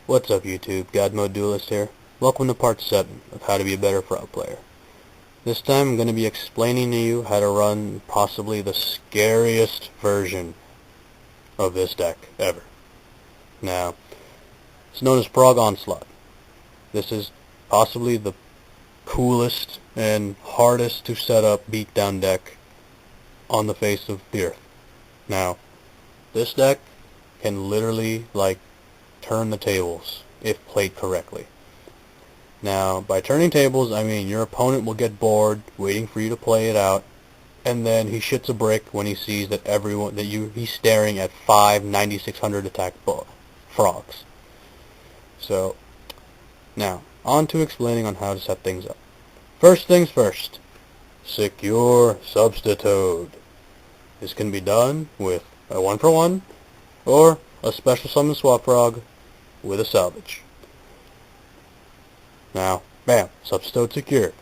What's up YouTube, God Mode Duelist here. Welcome to part 7 of how to be a better frog player. This time I'm going to be explaining to you how to run possibly the scariest version of this deck ever. Now, it's known as Frog Onslaught. This is possibly the coolest and hardest to set up beatdown deck on the face of the earth. Now, this deck can literally, turn the tables if played correctly. Now, by turning tables, I mean your opponent will get bored waiting for you to play it out, and then he shits a brick when he sees that he's staring at 5 9600 attack frogs. So, now, on to explaining on how to set things up. First things first, secure Substitute. This can be done with a 1-for-1 or a special summon swap frog with a salvage. Now, bam, Substitute secured.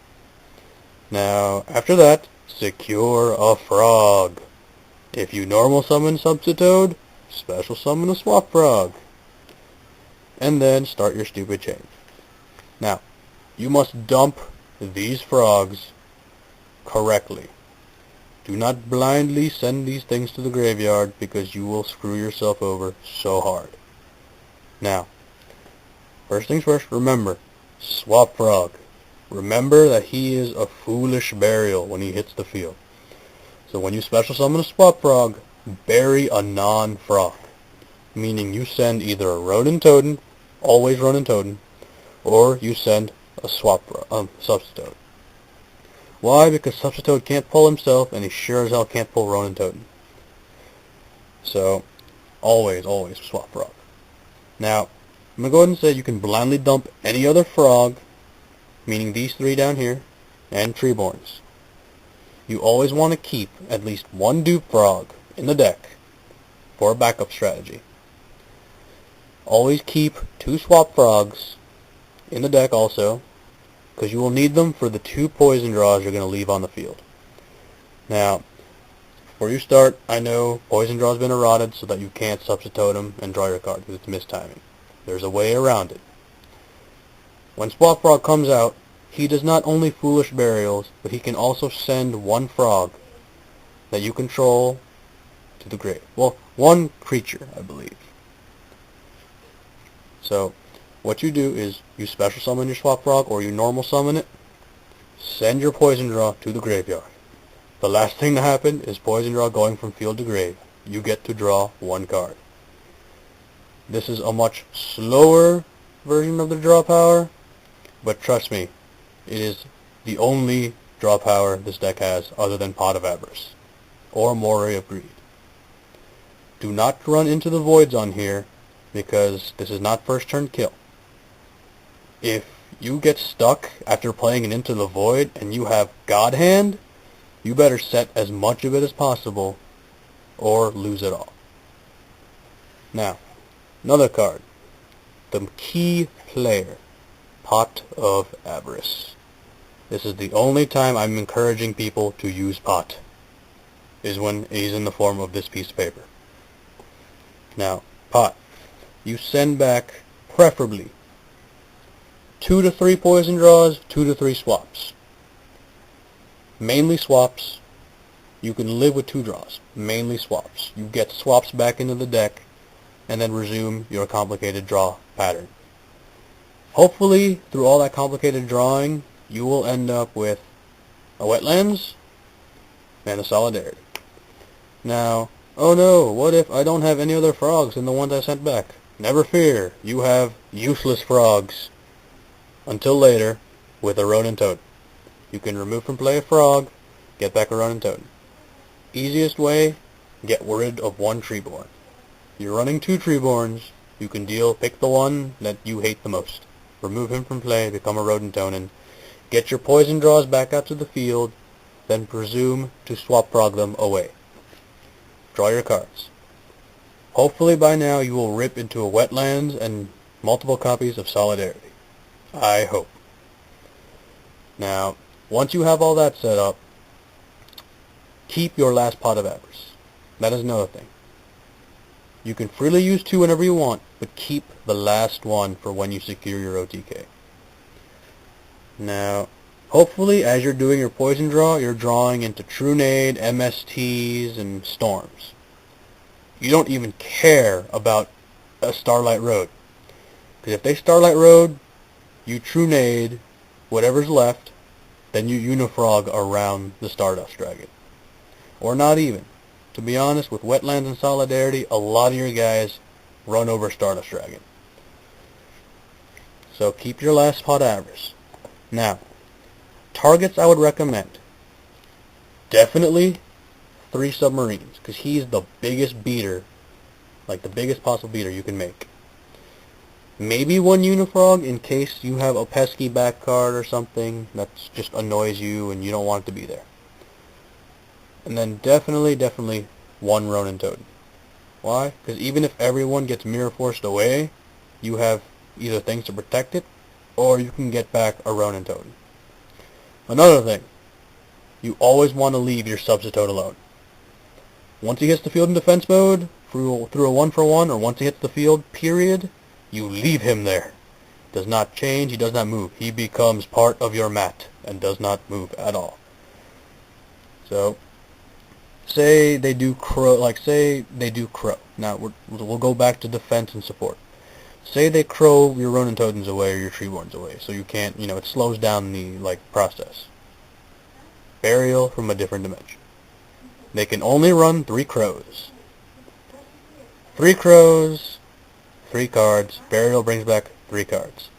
Now, after that, secure a frog. If you normal summon Substitute, special summon a swap frog. And then start your stupid chain. Now, you must dump these frogs correctly. Do not blindly send these things to the graveyard because you will screw yourself over so hard. Now, first things first, remember, swap frog. Remember that he is a foolish burial when he hits the field. So when you special summon a swap frog, bury a non-frog. Meaning you send either a Rodent Totem, always Rodent Totem, or you send a Substitute. Why? Because Substitute can't pull himself, and he sure as hell can't pull Rodent Totem. So, always swap frog. Now, I'm going to go ahead and say you can blindly dump any other frog, meaning these 3 down here, and Treeborns. You always want to keep at least 1 dupe frog in the deck for a backup strategy. Always keep 2 swap frogs in the deck also, because you will need them for the 2 poison draws you're going to leave on the field. Now, before you start, I know poison draw has been eroded so that you can't Substitute them and draw your card because it's mistiming. There's a way around it. When Swap Frog comes out, he does not only foolish burials, but he can also send 1 frog that you control to the grave. Well, 1 creature, I believe. So, what you do is you special summon your Swap Frog or you normal summon it, send your poison draw to the graveyard. The last thing to happen is poison draw going from field to grave. You get to draw 1 card. This is a much slower version of the draw power, but trust me, it is the only draw power this deck has other than Pot of Avarice or Moray of Greed. Do not run into the voids on here because this is not first turn kill. If you get stuck after playing an Into the Void and you have God Hand, you better set as much of it as possible or lose it all. Now, another card. The key player. Pot of Avarice. This is the only time I'm encouraging people to use Pot, is when he's in the form of this piece of paper. Now, Pot. You send back, preferably, 2 to 3 poison draws, 2 to 3 swaps. Mainly swaps. You can live with 2 draws. Mainly swaps. You get swaps back into the deck, and then resume your complicated draw pattern. Hopefully, through all that complicated drawing, you will end up with a Wetlands and a Solidarity. Now, oh no, what if I don't have any other frogs than the ones I sent back? Never fear, you have useless frogs. Until later, with a Rodent Totem. You can remove from play a frog, get back a Rodent Totem. Easiest way, get rid of 1 Treeborn. You're running 2 Treeborns, you can pick the one that you hate the most. Remove him from play, become a Rodent Totem. Get your poison draws back out to the field, then presume to swap frog them away. Draw your cards. Hopefully by now you will rip into a Wetlands and multiple copies of Solidarity. I hope. Now, once you have all that set up, keep your last Pot of Avarice. That is another thing. You can freely use 2 whenever you want, but keep the last one for when you secure your OTK. Now, hopefully as you're doing your poison draw, you're drawing into True Nade, MSTs, and Storms. You don't even care about a Starlight Road. Because if they Starlight Road, you True Nade whatever's left, then you Unifrog around the Stardust Dragon. Or not even. To be honest, with Wetlands and Solidarity, a lot of your guys run over Stardust Dragon. So keep your last pot Avarice. Now, targets I would recommend. Definitely 3 submarines, because he's the biggest beater, like the biggest possible beater you can make. Maybe 1 Unifrog in case you have a pesky back card or something that just annoys you and you don't want it to be there. And then definitely 1 Ronin Toad. Why? Because even if everyone gets Mirror Forced away, you have either things to protect it, or you can get back a Ronin Toad. Another thing, you always want to leave your Substitute alone. Once he hits the field in defense mode, through a 1-for-1, or once he hits the field, period, you leave him there. Does not change, he does not move. He becomes part of your mat, and does not move at all. So, say they do crow. Now, we'll go back to defense and support. Say they crow your Ronin Totems away or your Treeborns away, so you can't, it slows down the, process. Burial from a different dimension. They can only run 3 crows. 3 crows, 3 cards. Burial brings back 3 cards.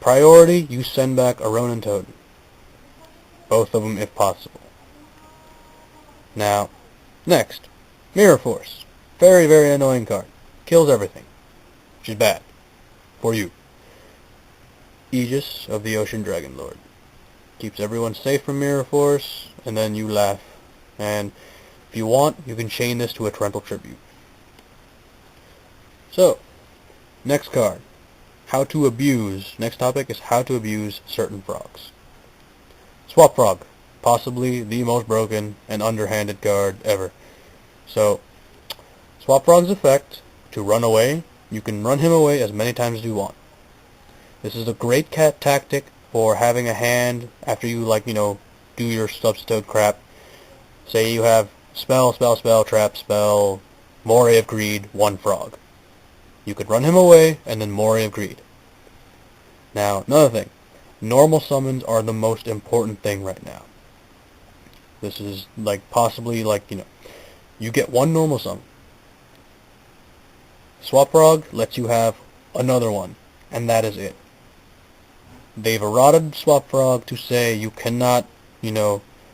Priority, you send back a Ronin Totem. Both of them if possible. Now, next, Mirror Force. Very, very annoying card. Kills everything. Which is bad. For you. Aegis of the Ocean Dragon Lord. Keeps everyone safe from Mirror Force, and then you laugh. And if you want, you can chain this to a Torrential Tribute. So, next card. How to abuse. Next topic is how to abuse certain frogs. Swap Frog. Possibly the most broken and underhanded card ever. So, Swap Frog's effect, to run away, you can run him away as many times as you want. This is a great cat tactic for having a hand after you, do your substitute crap. Say you have spell, trap, spell, Moray of Greed, 1 frog. You could run him away, and then Moray of Greed. Now, another thing. Normal summons are the most important thing right now. This is, possibly, you get 1 normal summon. Swap Frog lets you have another one, and that is it. They've eroded Swap Frog to say you cannot,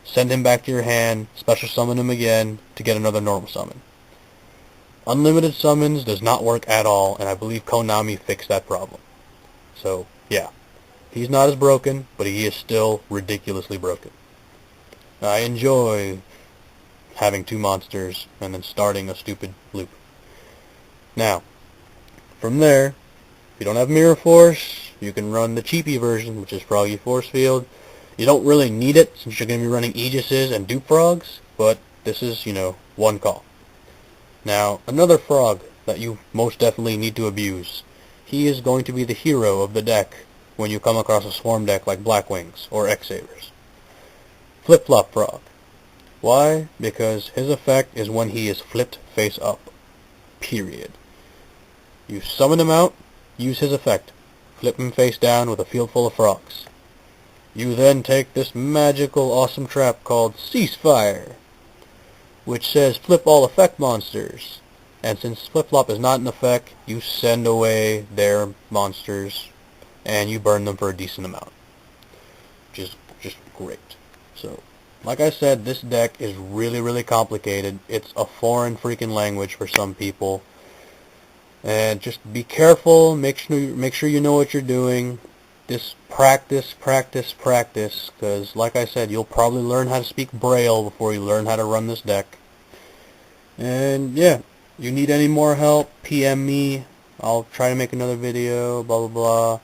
send him back to your hand, special summon him again to get another normal summon. Unlimited summons does not work at all, and I believe Konami fixed that problem. So, yeah. He's not as broken, but he is still ridiculously broken. I enjoy having 2 monsters and then starting a stupid loop. Now, from there, if you don't have Mirror Force, you can run the cheapy version, which is Froggy Force Field. You don't really need it since you're going to be running Aegises and Dupe Frogs, but this is, 1 call. Now, another frog that you most definitely need to abuse. He is going to be the hero of the deck when you come across a swarm deck like Blackwings or X-Sabers. Flip-Flop Frog. Why? Because his effect is when he is flipped face up. Period. You summon him out, use his effect. Flip him face down with a field full of frogs. You then take this magical awesome trap called Ceasefire, which says flip all effect monsters. And since Flip-Flop is not an effect, you send away their monsters and you burn them for a decent amount. Which is just great. So, like I said, this deck is really, really complicated. It's a foreign freaking language for some people. And just be careful, make sure you know what you're doing. Just practice, because like I said, you'll probably learn how to speak Braille before you learn how to run this deck. And yeah, you need any more help, PM me. I'll try to make another video, blah blah blah.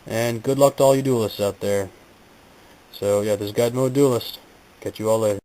And good luck to all you duelists out there. So yeah, this is Guide Mode Duelist. Catch you all later.